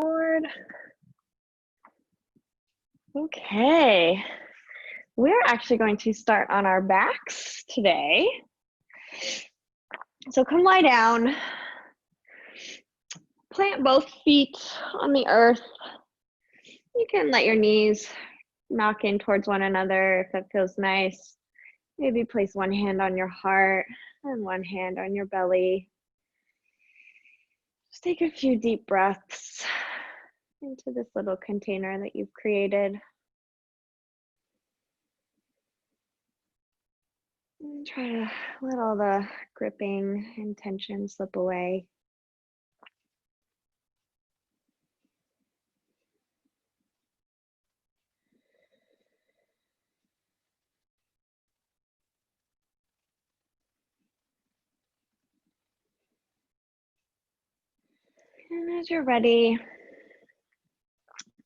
Forward. Okay, we're actually going to start on our backs today. So come lie down, plant both feet on the earth. You can let your knees knock in towards one another if that feels nice. Maybe place one hand on your heart and one hand on your belly. Just take a few deep breaths into this little container that you've created. And try to let all the gripping and tension slip away. And as you're ready,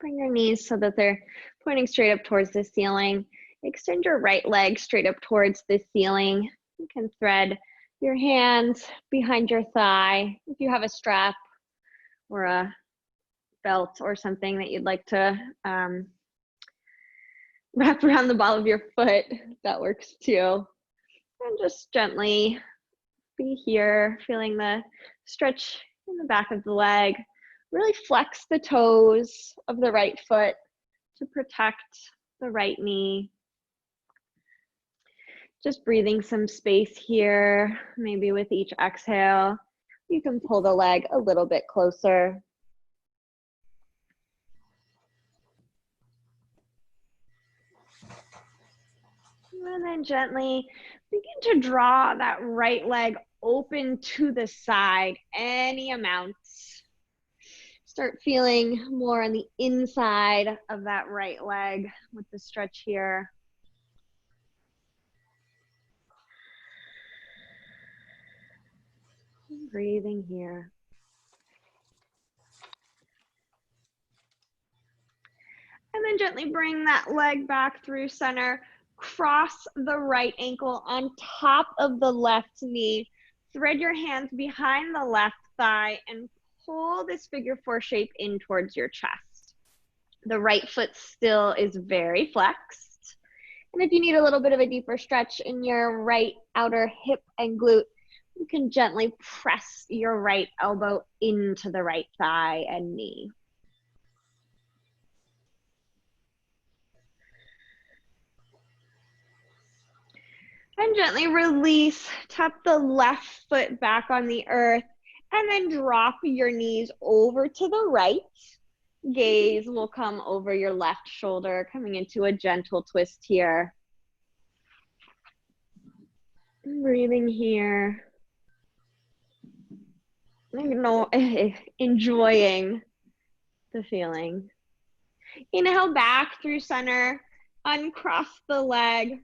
bring your knees so that they're pointing straight up towards the ceiling. Extend your right leg straight up towards the ceiling. You can thread your hands behind your thigh. If you have a strap or a belt or something that you'd like to wrap around the ball of your foot, that works too. And just gently be here, feeling the stretch in the back of the leg. Really flex the toes of the right foot to protect the right knee. Just breathing some space here. Maybe with each exhale, you can pull the leg a little bit closer. And then gently begin to draw that right leg open to the side, any amount. Start feeling more on the inside of that right leg with the stretch here. Breathing here. And then gently bring that leg back through center. Cross the right ankle on top of the left knee. Thread your hands behind the left thigh and pull this figure four shape in towards your chest. The right foot still is very flexed. And if you need a little bit of a deeper stretch in your right outer hip and glute, you can gently press your right elbow into the right thigh and knee. And gently release, tap the left foot back on the earth, and then drop your knees over to the right. Gaze will come over your left shoulder, coming into a gentle twist here. Breathing here. Enjoying the feeling. Inhale back through center, uncross the leg.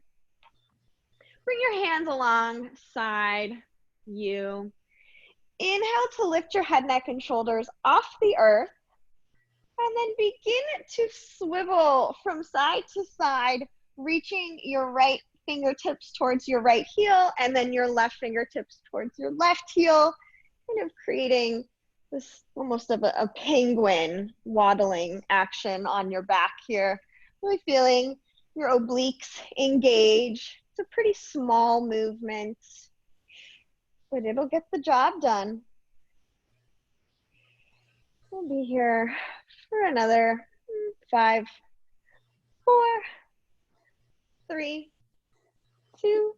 Bring your hands alongside you. Inhale to lift your head, neck, and shoulders off the earth. And then begin to swivel from side to side, reaching your right fingertips towards your right heel and then your left fingertips towards your left heel, kind of creating this almost of a penguin waddling action on your back here. Really feeling your obliques engage. It's a pretty small movement, but it'll get the job done. We'll be here for another 5, 4, 3, 2,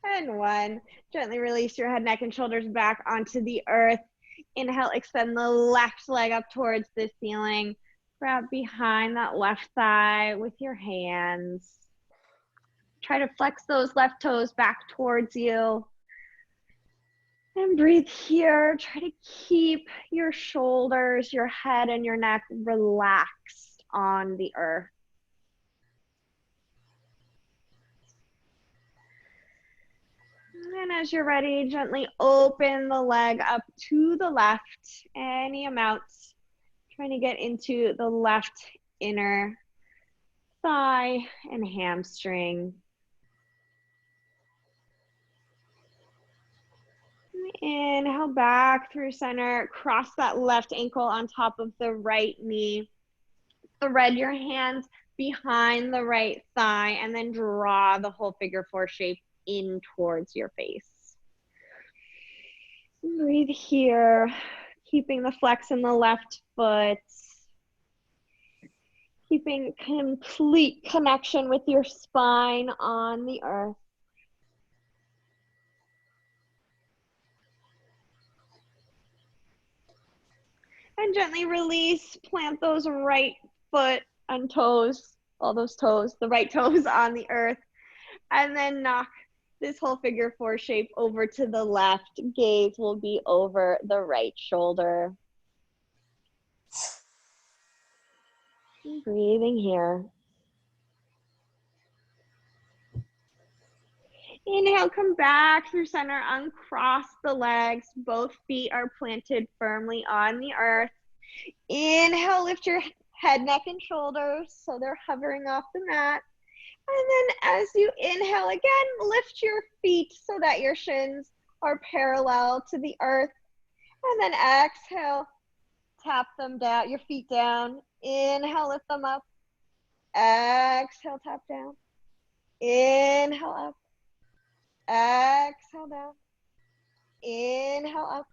and 1. Gently release your head, neck, and shoulders back onto the earth. Inhale, extend the left leg up towards the ceiling. Grab behind that left thigh with your hands. Try to flex those left toes back towards you. And breathe here. Try to keep your shoulders, your head, and your neck relaxed on the earth. And as you're ready, gently open the leg up to the left, any amount. Trying to get into the left inner thigh and hamstring. Inhale back through center, cross that left ankle on top of the right knee. Thread your hands behind the right thigh and then draw the whole figure four shape in towards your face. Breathe here, keeping the flex in the left foot, keeping complete connection with your spine on the earth. And gently release, plant those right foot and toes, all those toes, the right toes on the earth, and then knock this whole figure four shape over to the left. Gaze will be over the right shoulder. Breathing here. Inhale, come back through center, uncross the legs. Both feet are planted firmly on the earth. Inhale, lift your head, neck, and shoulders so they're hovering off the mat. And then as you inhale again, lift your feet so that your shins are parallel to the earth. And then exhale, tap them down, your feet down. Inhale, lift them up. Exhale, tap down. Inhale, up. Exhale, down. Inhale, up.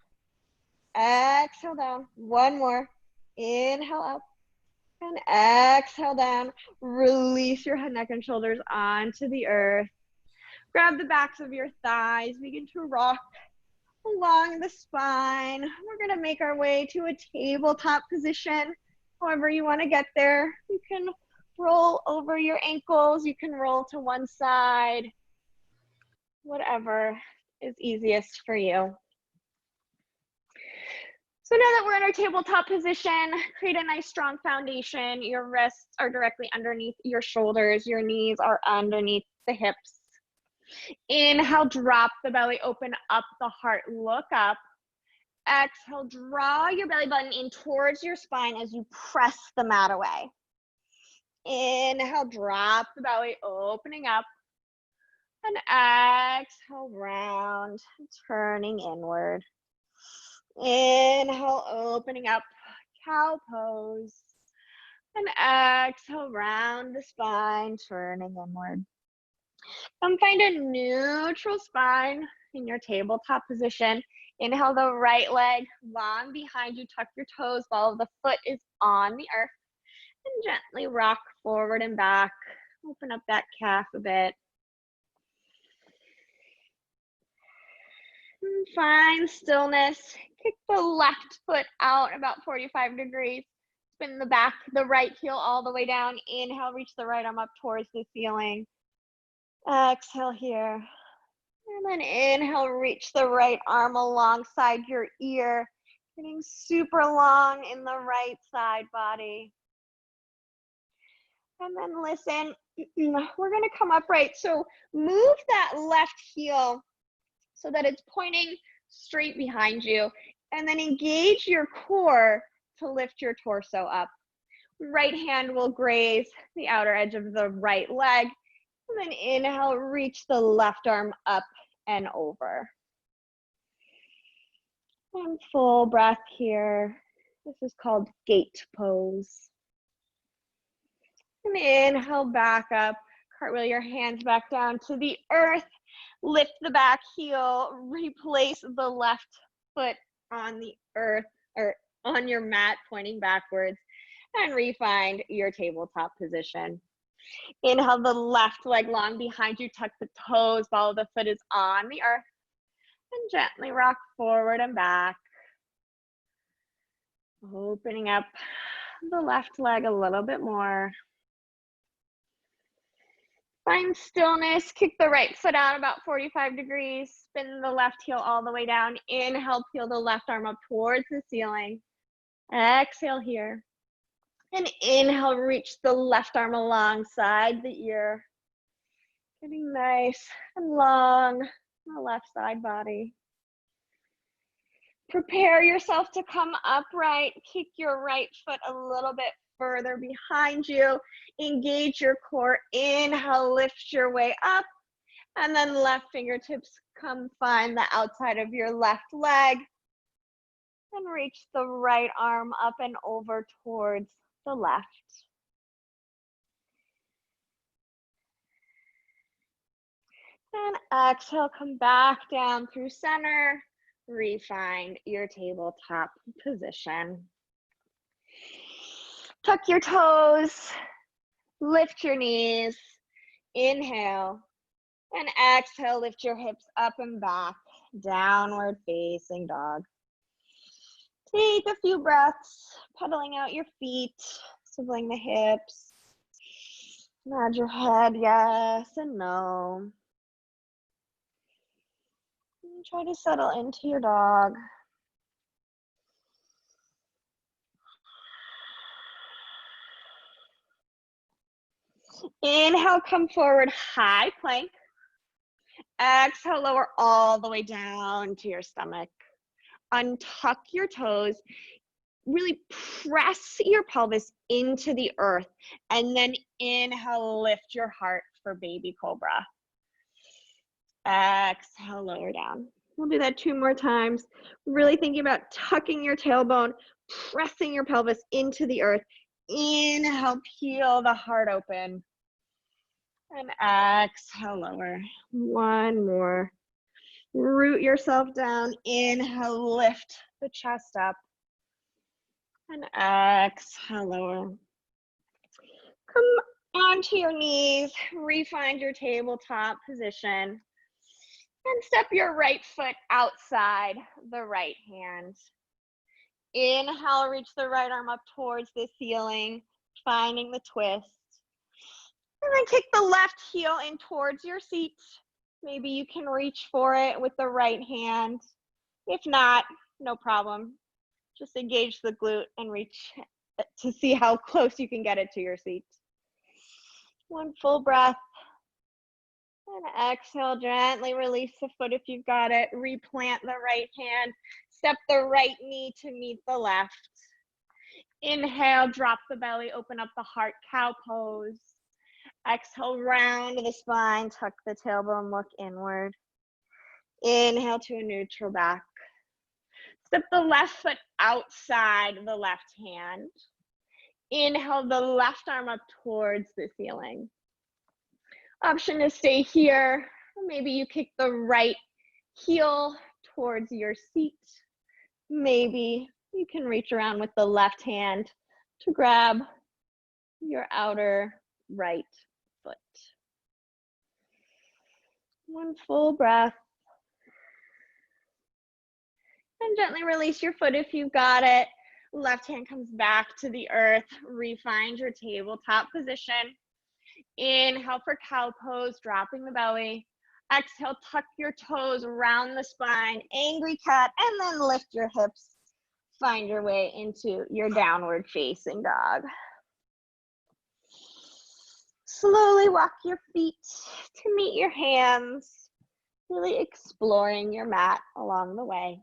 Exhale, down. One more. Inhale, up. And exhale down. Release your head, neck, and shoulders onto the earth. Grab the backs of your thighs. Begin to rock along the spine. We're going to make our way to a tabletop position. However you want to get there. You can roll over your ankles. You can roll to one side. Whatever is easiest for you. So now that we're in our tabletop position, create a nice strong foundation. Your wrists are directly underneath your shoulders. Your knees are underneath the hips. Inhale, drop the belly, open up the heart, look up. Exhale, draw your belly button in towards your spine as you press the mat away. Inhale, drop the belly, opening up. And exhale, round, turning inward. Inhale, opening up, cow pose. And exhale, round the spine, turning inward. Come find a neutral spine in your tabletop position. Inhale the right leg long behind you, tuck your toes, ball of the foot is on the earth. And gently rock forward and back. Open up that calf a bit. And find stillness. Kick the left foot out about 45 degrees. Spin the back, the right heel all the way down. Inhale, reach the right arm up towards the ceiling. Exhale here. And then inhale, reach the right arm alongside your ear. Getting super long in the right side body. And then listen, we're gonna come upright. So move that left heel so that it's pointing straight behind you. And then engage your core to lift your torso up. Right hand will graze the outer edge of the right leg. And then inhale, reach the left arm up and over. And full breath here. This is called gate pose. And inhale, back up. Cartwheel your hands back down to the earth. Lift the back heel. Replace the left foot on the earth or on your mat, pointing backwards. And re-find your tabletop position. Inhale the left leg long behind you, tuck the toes, ball of the foot is on the earth. And gently rock forward and back. Opening up the left leg a little bit more. Find stillness, kick the right foot out about 45 degrees, spin the left heel all the way down. Inhale, peel the left arm up towards the ceiling. Exhale here. And inhale, reach the left arm alongside the ear. Getting nice and long on the left side body. Prepare yourself to come upright. Kick your right foot a little bit further behind you. Engage your core. Inhale, lift your way up. And then left fingertips Come find the outside of your left leg and reach the right arm up and over towards the left. And exhale, come back down through center. Refine your tabletop position. Tuck your toes, lift your knees, inhale, and exhale, lift your hips up and back, downward facing dog. Take a few breaths, pedaling out your feet, swiveling the hips. Nod your head, yes and no. And try to settle into your dog. Inhale, come forward, high plank. Exhale, lower all the way down to your stomach. Untuck your toes. Really press your pelvis into the earth. And then inhale, lift your heart for baby cobra. Exhale, lower down. We'll do that 2 more times. Really thinking about tucking your tailbone, pressing your pelvis into the earth. Inhale, peel the heart open. And exhale, lower. 1 more. Root yourself down. Inhale, lift the chest up. And exhale, lower. Come onto your knees. Refine your tabletop position. And step your right foot outside the right hand. Inhale, reach the right arm up towards the ceiling, finding the twist. And then kick the left heel in towards your seat. Maybe you can reach for it with the right hand. If not, no problem. Just engage the glute and reach to see how close you can get it to your seat. 1 full breath. And exhale, gently release the foot if you've got it. Replant the right hand. Step the right knee to meet the left. Inhale, drop the belly, open up the heart, cow pose. Exhale, round the spine, tuck the tailbone, look inward. Inhale to a neutral back. Step the left foot outside the left hand. Inhale the left arm up towards the ceiling. Option to stay here. Maybe you kick the right heel towards your seat. Maybe you can reach around with the left hand to grab your outer right foot. 1 full breath. And gently release your foot if you've got it. Left hand comes back to the earth. Refine your tabletop position. Inhale for cow pose, dropping the belly. Exhale, tuck your toes around the spine, angry cat, and then lift your hips. Find your way into your downward facing dog. Slowly walk your feet to meet your hands, really exploring your mat along the way.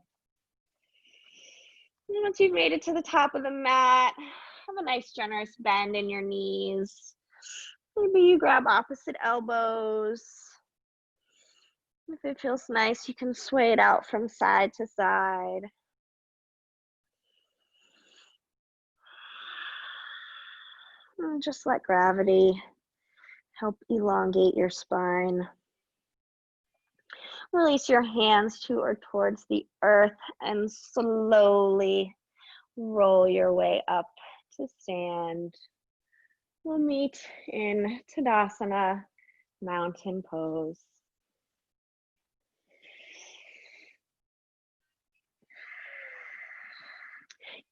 And once you've made it to the top of the mat, have a nice generous bend in your knees. Maybe you grab opposite elbows. If it feels nice, you can sway it out from side to side. And just let gravity help elongate your spine. Release your hands to or towards the earth and slowly roll your way up to stand. We'll meet in Tadasana, mountain pose.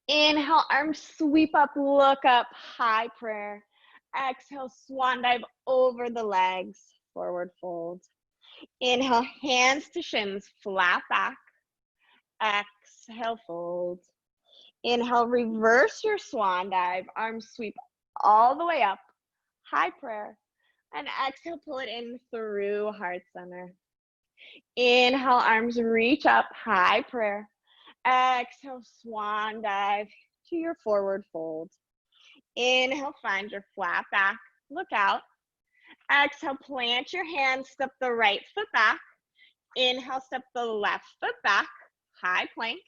Inhale, arms sweep up, look up, high prayer. Exhale, swan dive over the legs, forward fold. Inhale, hands to shins, flat back. Exhale, fold. Inhale, reverse your swan dive, arms sweep all the way up, high prayer. And exhale, pull it in through heart center. Inhale, arms reach up, high prayer. Exhale, swan dive to your forward fold. Inhale, find your flat back, look out. Exhale, plant your hands, step the right foot back. Inhale, step the left foot back, high plank.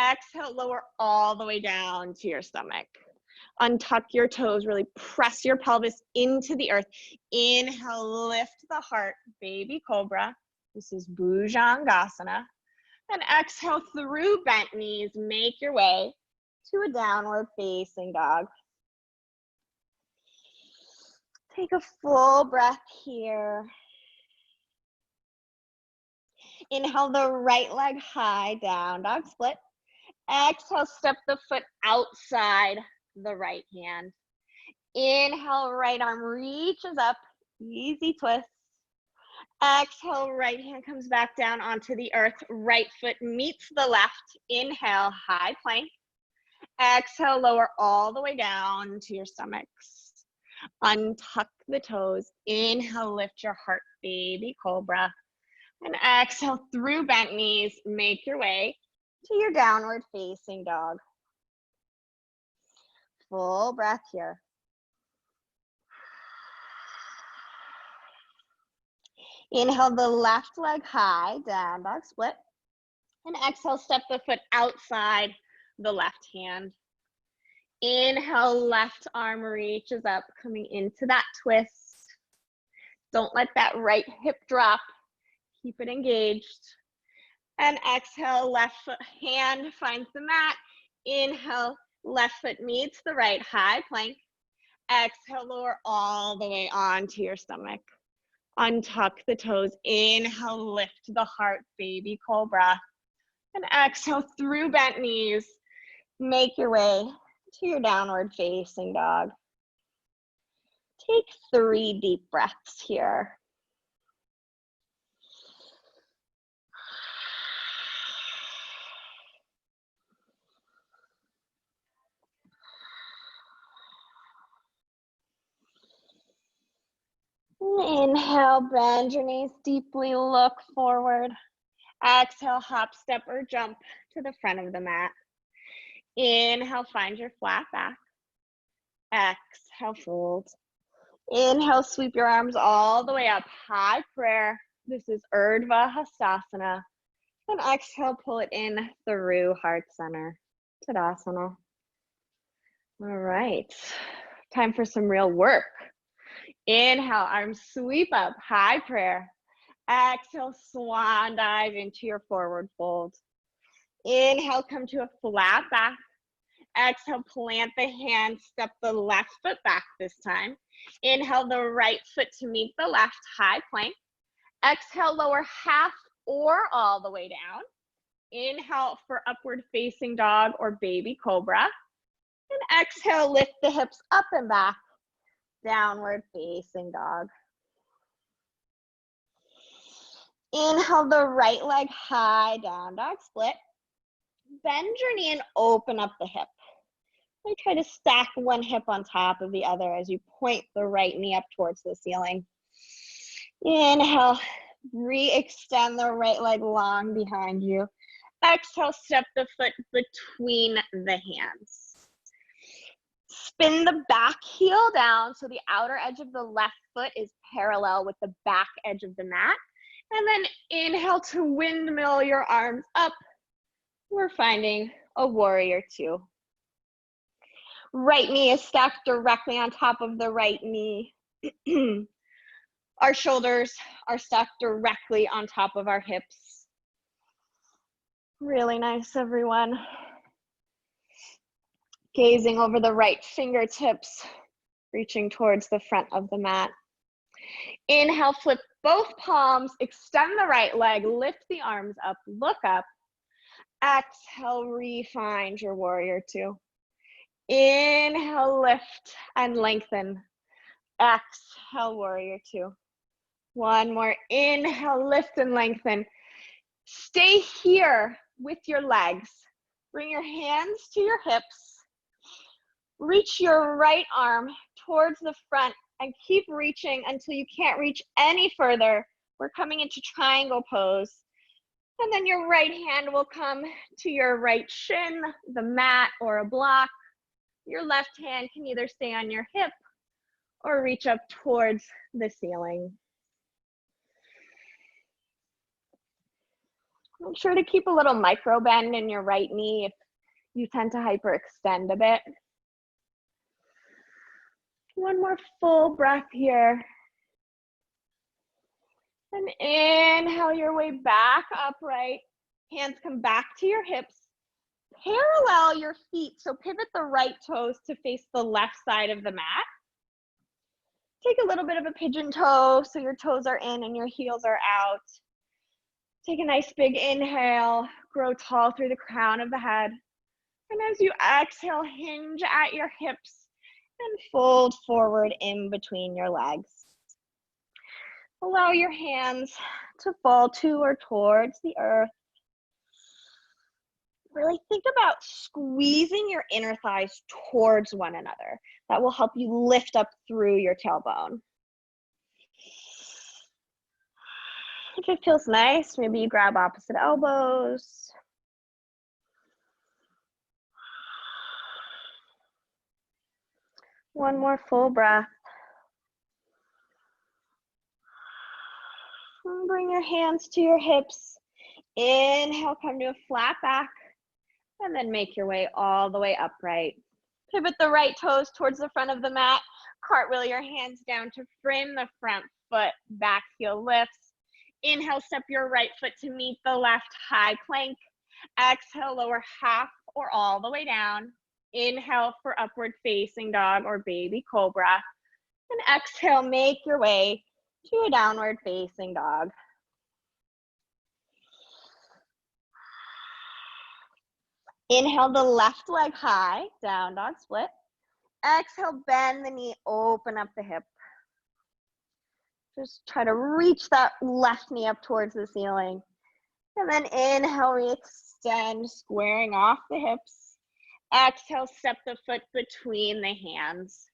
Exhale, lower all the way down to your stomach. Untuck your toes, really press your pelvis into the earth. Inhale, lift the heart, baby cobra. This is Bhujangasana. And exhale through bent knees, make your way to a downward facing dog. Take a full breath here. Inhale the right leg high, down dog split. Exhale, step the foot outside the right hand. Inhale, right arm reaches up, easy twist. Exhale, right hand comes back down onto the earth. Right foot meets the left. Inhale, high plank. Exhale, lower all the way down to your stomachs. Untuck the toes. Inhale, lift your heart, baby cobra. And exhale through bent knees, make your way to your downward facing dog. Full breath here. Inhale the left leg high, down dog split. And exhale, step the foot outside the left hand. Inhale, left arm reaches up, coming into that twist. Don't let that right hip drop. Keep it engaged. And exhale, left foot hand finds the mat. Inhale, left foot meets the right, high plank. Exhale, lower all the way onto your stomach. Untuck the toes. Inhale, lift the heart, baby cobra. And exhale through bent knees. Make your way to your downward facing dog. Take 3 deep breaths here. Inhale, bend your knees deeply, look forward. Exhale, hop, step, or jump to the front of the mat. Inhale, find your flat back. Exhale, fold. Inhale, sweep your arms all the way up, high prayer. This is Urdhva Hastasana. And exhale, pull it in through heart center, Tadasana. All right, time for some real work. Inhale, arms sweep up, high prayer. Exhale, swan dive into your forward fold. Inhale, come to a flat back. Exhale, plant the hand, step the left foot back this time. Inhale, the right foot to meet the left, high plank. Exhale, lower half or all the way down. Inhale for upward facing dog or baby cobra. And exhale, lift the hips up and back, downward facing dog. Inhale the right leg high, down dog split. Bend your knee and open up the hip. And try to stack one hip on top of the other as you point the right knee up towards the ceiling. Inhale, re-extend the right leg long behind you. Exhale, step the foot between the hands. Spin the back heel down so the outer edge of the left foot is parallel with the back edge of the mat. And then inhale to windmill your arms up. We're finding a warrior 2. Right knee is stacked directly on top of the right knee. Our shoulders are stacked directly on top of our hips. Really nice, everyone. Gazing over the right fingertips, reaching towards the front of the mat. Inhale, flip both palms, extend the right leg, lift the arms up, look up. Exhale, re-find your warrior 2. Inhale, lift and lengthen. Exhale, warrior 2. One more. Inhale, lift and lengthen. Stay here with your legs. Bring your hands to your hips. Reach your right arm towards the front and keep reaching until you can't reach any further. We're coming into triangle pose. And then your right hand will come to your right shin, the mat or a block. Your left hand can either stay on your hip or reach up towards the ceiling. Make sure to keep a little micro bend in your right knee if you tend to hyperextend a bit. One more full breath here. And inhale your way back upright. Hands come back to your hips. Parallel your feet, so pivot the right toes to face the left side of the mat. Take a little bit of a pigeon toe, so your toes are in and your heels are out. Take a nice big inhale, grow tall through the crown of the head. And as you exhale, hinge at your hips and fold forward in between your legs. Allow your hands to fall to or towards the earth. Really think about squeezing your inner thighs towards one another. That will help you lift up through your tailbone. If it feels nice, maybe you grab opposite elbows. One more full breath. And bring your hands to your hips. Inhale, come to a flat back, and then make your way all the way upright. Pivot the right toes towards the front of the mat. Cartwheel your hands down to frame the front foot. Back heel lifts. Inhale, step your right foot to meet the left, high plank. Exhale, lower half or all the way down. Inhale for upward facing dog or baby cobra. And exhale, make your way to a downward facing dog. Inhale the left leg high, down dog split. Exhale, bend the knee, open up the hip. Just try to reach that left knee up towards the ceiling. And then inhale, re-extend, squaring off the hips. Exhale, step the foot between the hands.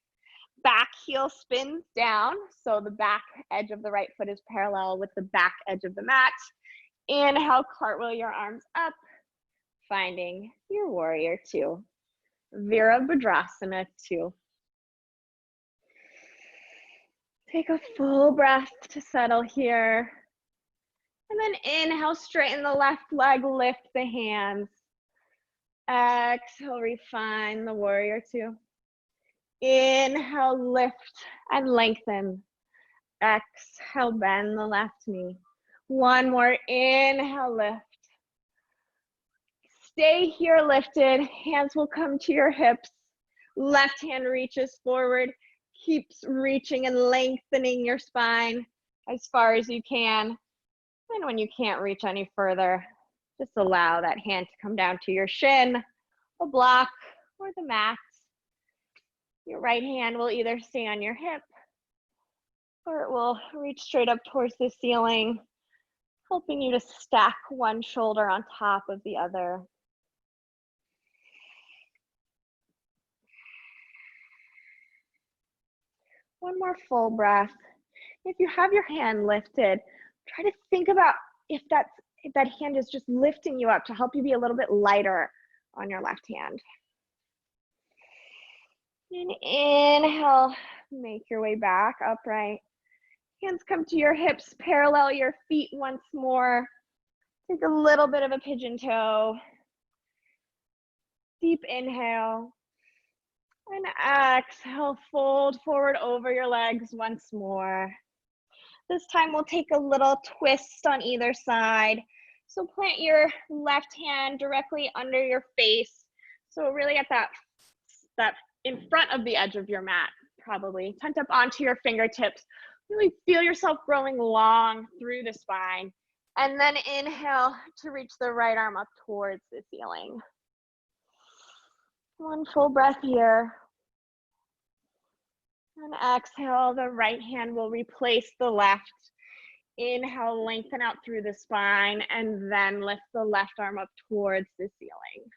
Back heel spins down, so the back edge of the right foot is parallel with the back edge of the mat. Inhale, cartwheel your arms up, finding your warrior two. Virabhadrasana 2. Take a full breath to settle here. And then inhale, straighten the left leg, lift the hands. Exhale, refine the warrior 2. Inhale, lift and lengthen. Exhale, bend the left knee. One more, inhale, lift. Stay here lifted, hands will come to your hips. Left hand reaches forward, keeps reaching and lengthening your spine as far as you can. And when you can't reach any further, just allow that hand to come down to your shin, a block, or the mat. Your right hand will either stay on your hip or it will reach straight up towards the ceiling, helping you to stack one shoulder on top of the other. One more full breath. If you have your hand lifted, try to think about if that hand is just lifting you up to help you be a little bit lighter on your left hand. And inhale, make your way back upright. Hands come to your hips, parallel your feet once more. Take a little bit of a pigeon toe. Deep inhale. And exhale, fold forward over your legs once more. This time we'll take a little twist on either side. So plant your left hand directly under your face. So really at that in front of the edge of your mat, probably. Tucked up onto your fingertips. Really feel yourself growing long through the spine. And then inhale to reach the right arm up towards the ceiling. One full breath here. And exhale, the right hand will replace the left. Inhale, lengthen out through the spine, and then lift the left arm up towards the ceiling.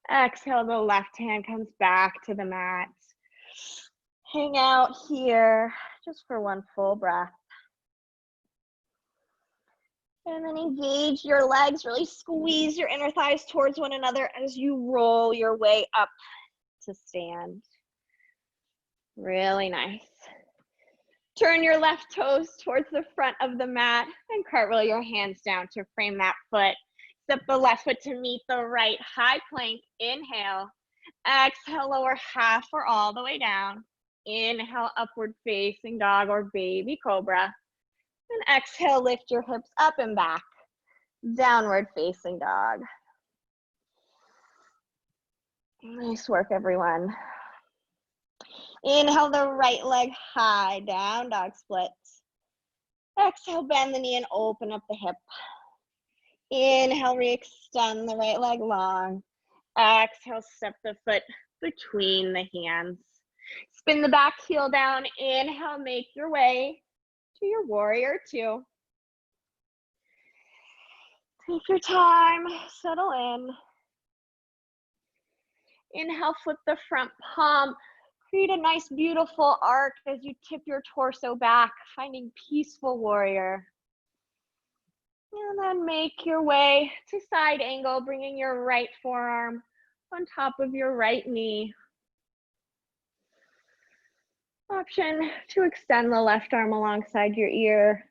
Exhale, the left hand comes back to the mat. Hang out here just for one full breath. And then engage your legs, really squeeze your inner thighs towards one another as you roll your way up to stand. Really nice. Turn your left toes towards the front of the mat and cartwheel your hands down to frame that foot. Step the left foot to meet the right, high plank. Inhale. Exhale, lower half or all the way down. Inhale, upward facing dog or baby cobra. And exhale, lift your hips up and back. Downward facing dog. Nice work, everyone. Inhale the right leg high, down dog split. Exhale, bend the knee and open up the hip. Inhale, re-extend the right leg long. Exhale, step the foot between the hands. Spin the back heel down. Inhale, make your way to your warrior two. Take your time, settle in. Inhale, flip the front palm. Create a nice, beautiful arc as you tip your torso back, finding peaceful warrior. And then make your way to side angle, bringing your right forearm on top of your right knee. Option to extend the left arm alongside your ear.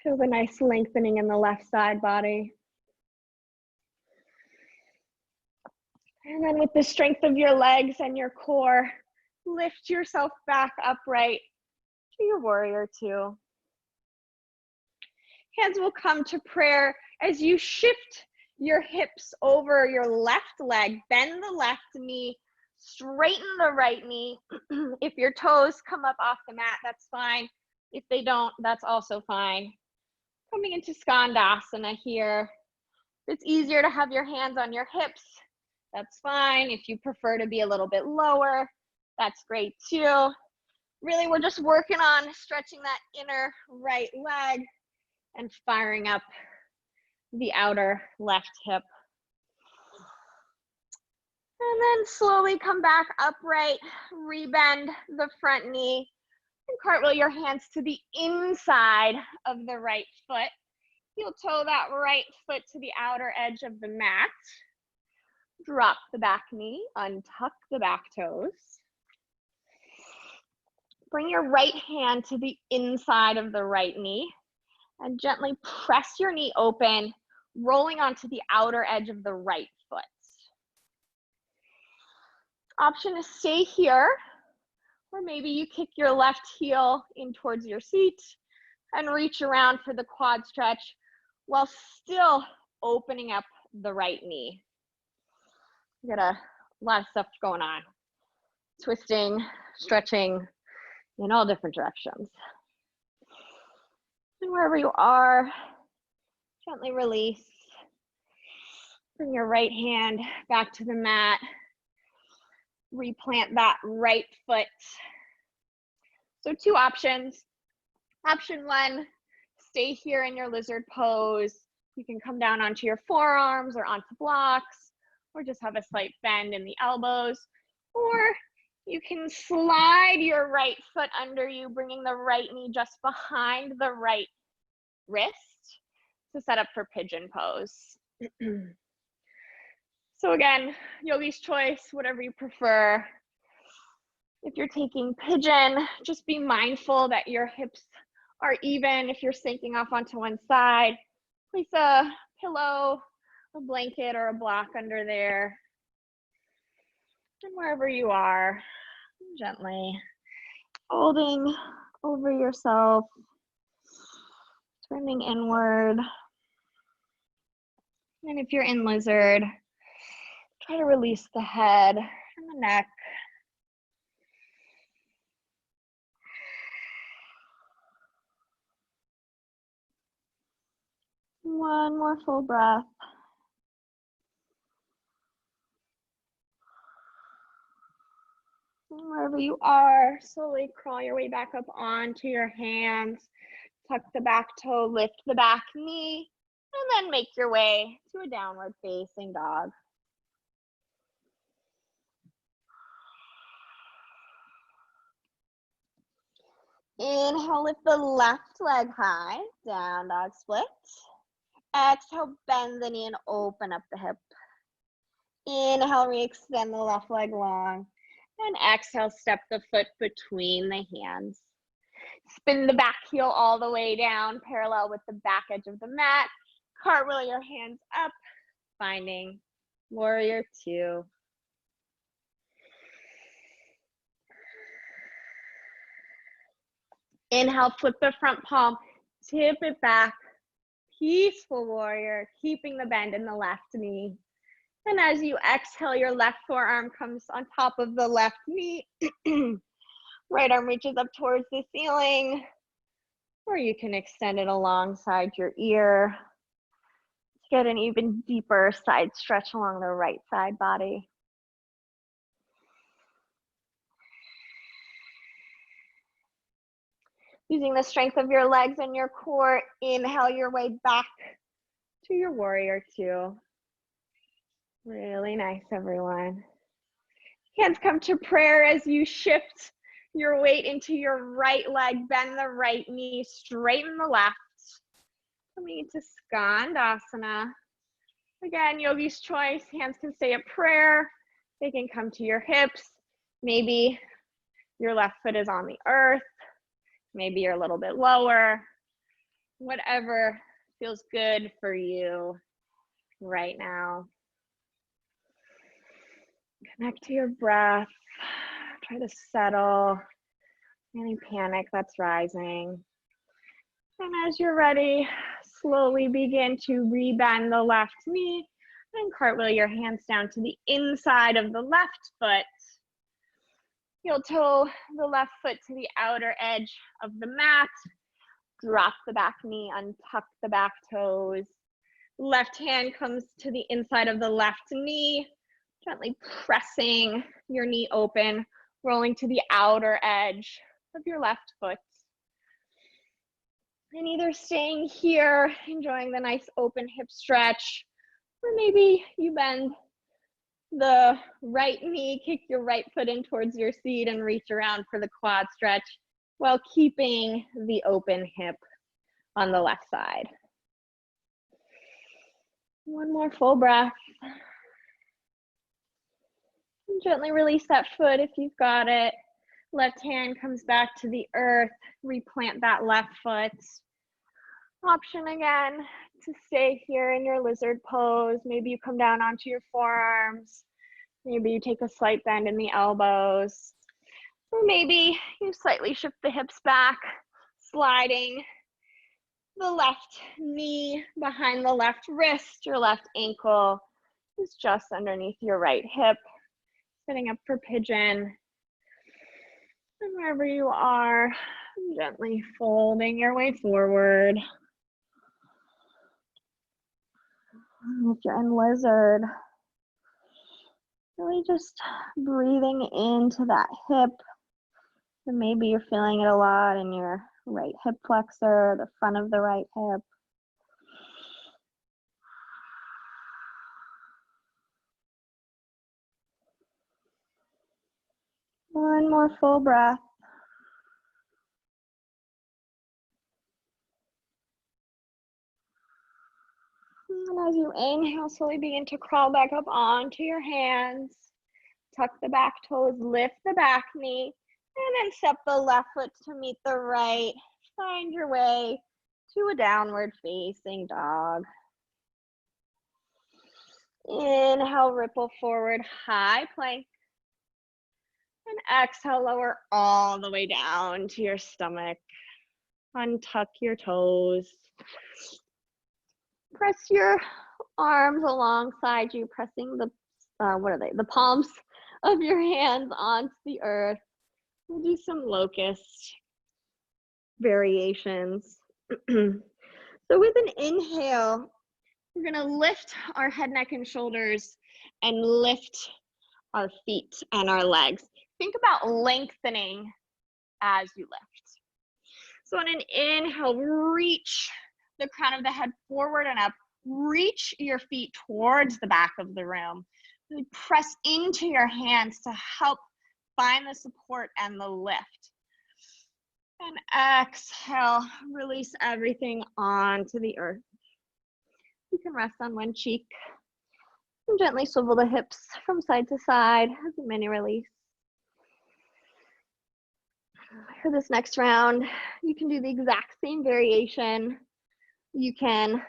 Feel the nice lengthening in the left side body. And then with the strength of your legs and your core, lift yourself back upright to your warrior two. Hands will come to prayer as you shift your hips over your left leg, bend the left knee, straighten the right knee. If your toes come up off the mat, that's fine. If they don't, that's also fine. Coming into Skandasana here. If it's easier to have your hands on your hips, that's fine. If you prefer to be a little bit lower, that's great too. Really, we're just working on stretching that inner right leg and firing up the outer left hip. And then slowly come back upright, rebend the front knee, and cartwheel your hands to the inside of the right foot. Heel toe that right foot to the outer edge of the mat. Drop the back knee, untuck the back toes. Bring your right hand to the inside of the right knee and gently press your knee open, rolling onto the outer edge of the right foot. Option is stay here, or maybe you kick your left heel in towards your seat and reach around for the quad stretch while still opening up the right knee. You got a lot of stuff going on. Twisting, stretching in all different directions. And wherever you are, gently release. Bring your right hand back to the mat. Replant that right foot. So two options. Option one, stay here in your lizard pose. You can come down onto your forearms or onto blocks, or just have a slight bend in the elbows, or you can slide your right foot under you, bringing the right knee just behind the right wrist to set up for pigeon pose. So again, yogi's choice, whatever you prefer. If you're taking pigeon, just be mindful that your hips are even. If you're sinking off onto one side, place a pillow, a blanket, or a block under there. And wherever you are, gently folding over yourself, turning inward. And if you're in lizard, try to release the head and the neck. One more full breath. And wherever you are, slowly crawl your way back up onto your hands. Tuck the back toe, lift the back knee, and then make your way to a downward facing dog. Inhale, lift the left leg high, down dog split. Exhale, bend the knee and open up the hip. Inhale, re-extend the left leg long. And exhale, step the foot between the hands. Spin the back heel all the way down, parallel with the back edge of the mat. Cartwheel your hands up, finding warrior two. Inhale, flip the front palm, tip it back. Peaceful warrior, keeping the bend in the left knee. And as you exhale, your left forearm comes on top of the left knee. Right arm reaches up towards the ceiling, or you can extend it alongside your ear to get an even deeper side stretch along the right side body. Using the strength of your legs and your core, inhale your way back to your warrior two. Really nice, everyone. Hands come to prayer as you shift your weight into your right leg, bend the right knee, straighten the left. Coming into Skandasana. Again, yogi's choice. Hands can stay at prayer. They can come to your hips. Maybe your left foot is on the earth. Maybe you're a little bit lower. Whatever feels good for you right now. Connect to your breath. Try to settle any panic that's rising. And as you're ready, slowly begin to rebend the left knee and cartwheel your hands down to the inside of the left foot. You'll toe the left foot to the outer edge of the mat. Drop the back knee, untuck the back toes. Left hand comes to the inside of the left knee, gently pressing your knee open, rolling to the outer edge of your left foot. And either staying here, enjoying the nice open hip stretch, or maybe you bend the right knee, kick your right foot in towards your seat and reach around for the quad stretch while keeping the open hip on the left side. One more full breath. And gently release that foot if you've got it. Left hand comes back to the earth. Replant that left foot. Option again to stay here in your lizard pose. Maybe you come down onto your forearms. Maybe you take a slight bend in the elbows. Or maybe you slightly shift the hips back, sliding the left knee behind the left wrist. Your left ankle is just underneath your right hip. Sitting up for pigeon. And wherever you are, gently folding your way forward. If you're in lizard, really just breathing into that hip. And maybe you're feeling it a lot in your right hip flexor, the front of the right hip. One more full breath. And as you inhale, slowly begin to crawl back up onto your hands. Tuck the back toes, lift the back knee, and then step the left foot to meet the right. Find your way to a downward facing dog. Inhale, ripple forward, high plank. And exhale, lower all the way down to your stomach. Untuck your toes. Press your arms alongside you, pressing the, the palms of your hands onto the earth. We'll do some locust variations. So with an inhale, we're gonna lift our head, neck, and shoulders and lift our feet and our legs. Think about lengthening as you lift. So on an inhale, reach the crown of the head forward and up. Reach your feet towards the back of the room. Really press into your hands to help find the support and the lift. And exhale, release everything onto the earth. You can rest on one cheek and gently swivel the hips from side to side as a mini release. For this next round, you can do the exact same variation. You can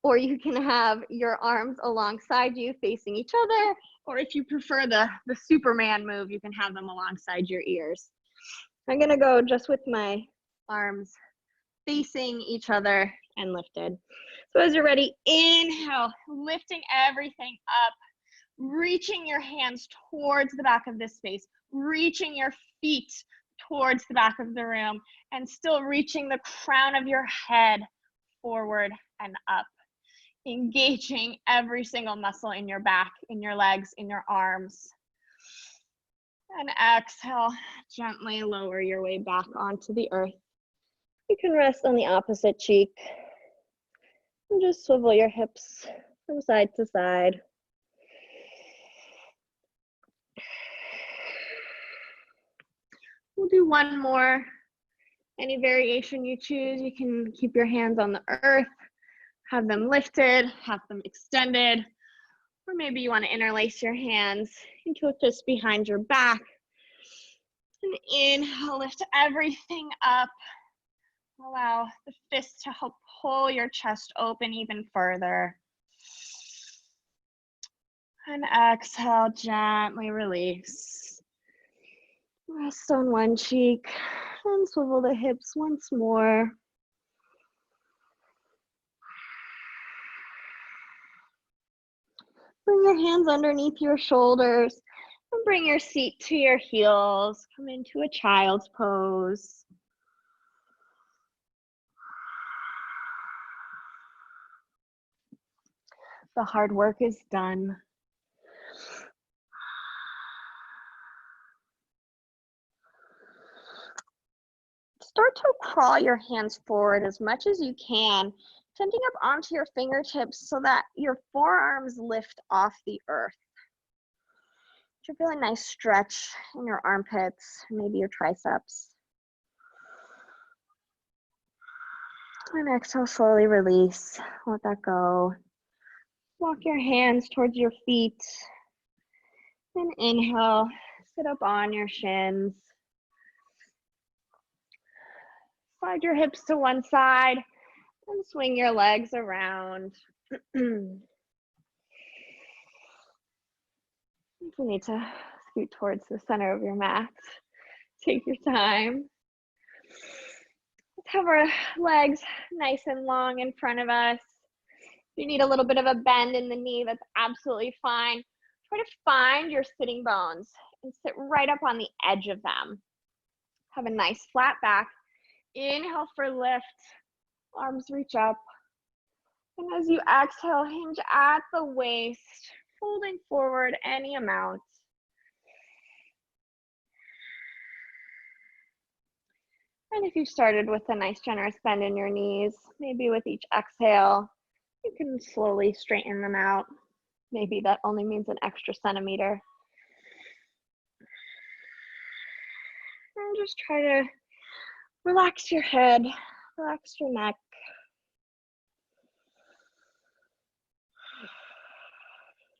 have your arms alongside you facing each other, or if you prefer the Superman move, you can have them alongside your ears. I'm gonna go just with my arms facing each other and lifted. So as you're ready, inhale, lifting everything up, reaching your hands towards the back of this space, reaching your feet towards the back of the room, and still reaching the crown of your head forward and up, engaging every single muscle in your back, in your legs, in your arms. And exhale, gently lower your way back onto the earth. You can rest on the opposite cheek and just swivel your hips from side to side. We'll do one more. Any variation you choose, you can keep your hands on the earth, have them lifted, have them extended, or maybe you want to interlace your hands and kick just behind your back. And inhale, lift everything up. Allow the fists to help pull your chest open even further. And exhale, gently release. Rest on one cheek and swivel the hips once more. Bring your hands underneath your shoulders and bring your seat to your heels. Come into a child's pose. The hard work is done. Start to crawl your hands forward as much as you can, tending up onto your fingertips so that your forearms lift off the earth. You feel a nice stretch in your armpits, maybe your triceps. And exhale, slowly release. Let that go. Walk your hands towards your feet. And inhale, sit up on your shins. Slide your hips to one side and swing your legs around. If you need to scoot towards the center of your mat, take your time. Let's have our legs nice and long in front of us. If you need a little bit of a bend in the knee, that's absolutely fine. Try to find your sitting bones and sit right up on the edge of them. Have a nice flat back. Inhale for lift, arms reach up. And as you exhale, hinge at the waist, folding forward any amount. And if you started with a nice generous bend in your knees, maybe with each exhale, you can slowly straighten them out. Maybe that only means an extra centimeter. And just try to relax your head, relax your neck.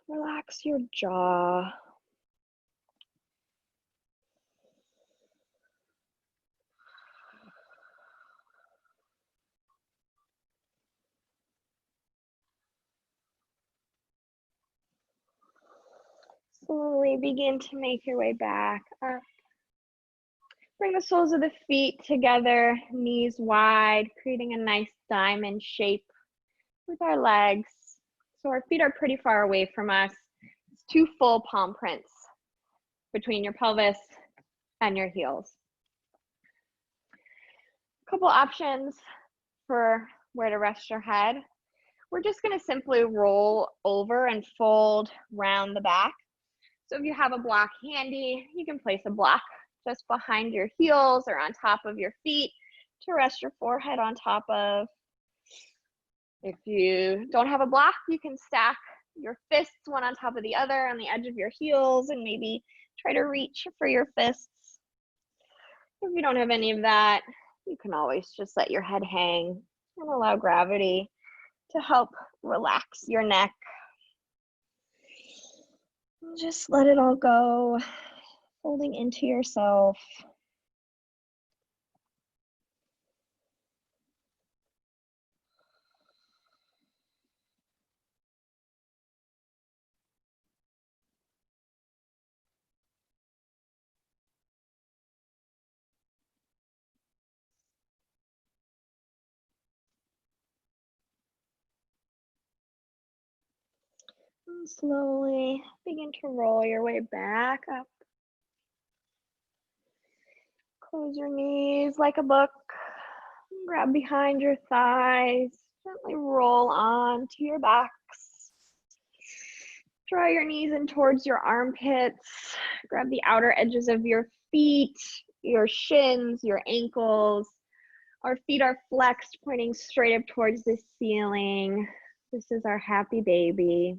Relax your jaw. Slowly begin to make your way back up. Bring the soles of the feet together, knees wide, creating a nice diamond shape with our legs. So our feet are pretty far away from us. It's 2 full palm prints between your pelvis and your heels. A couple options for where to rest your head. We're just going to simply roll over and fold round the back. So if you have a block handy, you can place a block just behind your heels or on top of your feet to rest your forehead on top of. If you don't have a block, you can stack your fists one on top of the other on the edge of your heels and maybe try to reach for your fists. If you don't have any of that, you can always just let your head hang and allow gravity to help relax your neck. Just let it all go, folding into yourself. And slowly begin to roll your way back up. Close your knees like a book. Grab behind your thighs. Gently roll on to your backs. Draw your knees in towards your armpits. Grab the outer edges of your feet, your shins, your ankles. Our feet are flexed, pointing straight up towards the ceiling. This is our happy baby.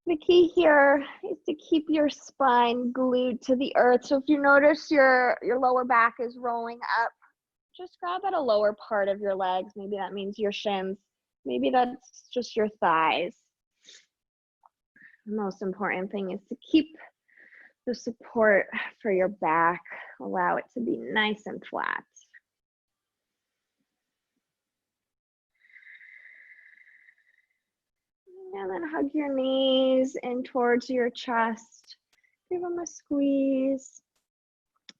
The key here is to keep your spine glued to the earth. So if you notice your lower back is rolling up, just grab at a lower part of your legs. Maybe that means your shins. Maybe that's just your thighs. The most important thing is to keep the support for your back. Allow it to be nice and flat. And then hug your knees in towards your chest. Give them a squeeze.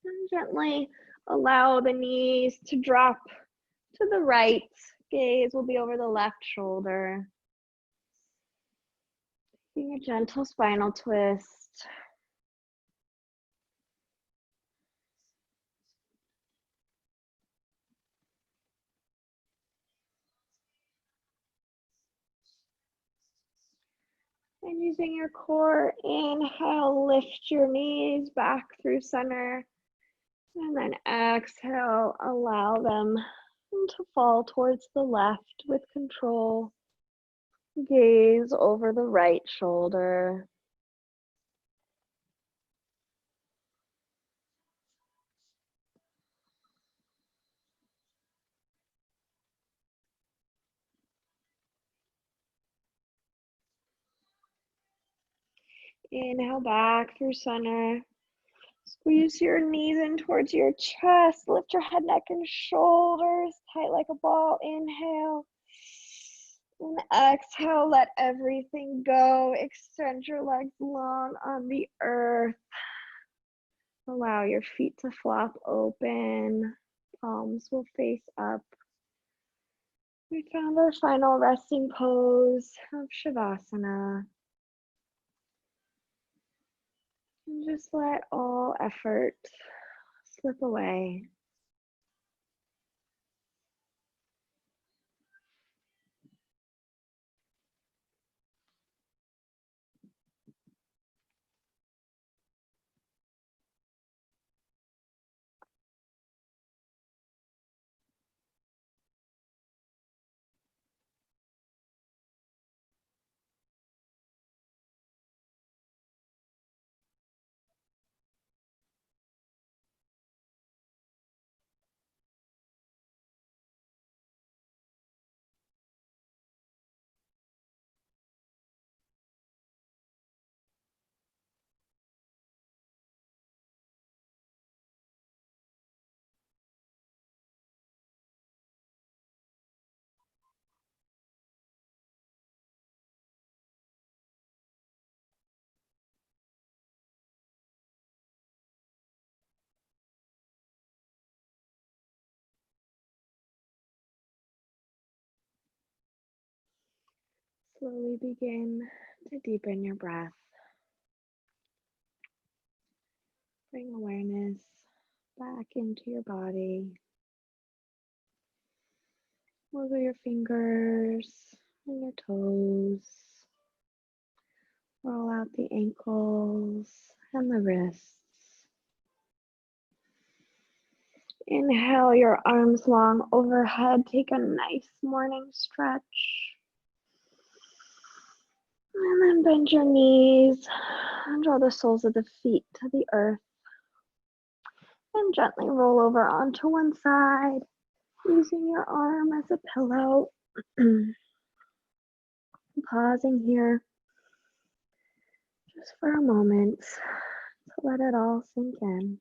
And gently allow the knees to drop to the right. Gaze will be over the left shoulder. Taking a gentle spinal twist. And using your core, inhale, lift your knees back through center. And then exhale, allow them to fall towards the left with control. Gaze over the right shoulder. Inhale back through center. Squeeze your knees in towards your chest. Lift your head, neck, and shoulders tight like a ball. Inhale. And exhale, let everything go. Extend your legs long on the earth. Allow your feet to flop open. Palms will face up. We found our final resting pose of Shavasana. And just let all effort slip away. Slowly begin to deepen your breath. Bring awareness back into your body. Wiggle your fingers and your toes. Roll out the ankles and the wrists. Inhale your arms long overhead. Take a nice morning stretch. And then bend your knees and draw the soles of the feet to the earth. And gently roll over onto one side, using your arm as a pillow. Pausing here just for a moment to let it all sink in.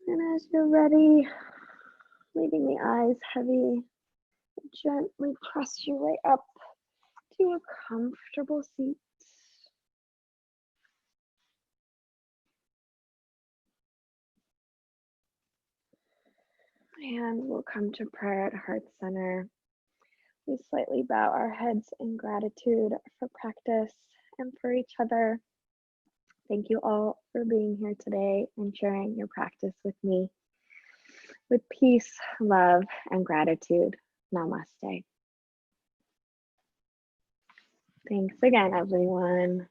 And as you're ready, leaving the eyes heavy, gently press your way up to a comfortable seat. And we'll come to prayer at Heart Center. We slightly bow our heads in gratitude for practice and for each other. Thank you all for being here today and sharing your practice with me. With peace, love, and gratitude. Namaste. Thanks again, everyone.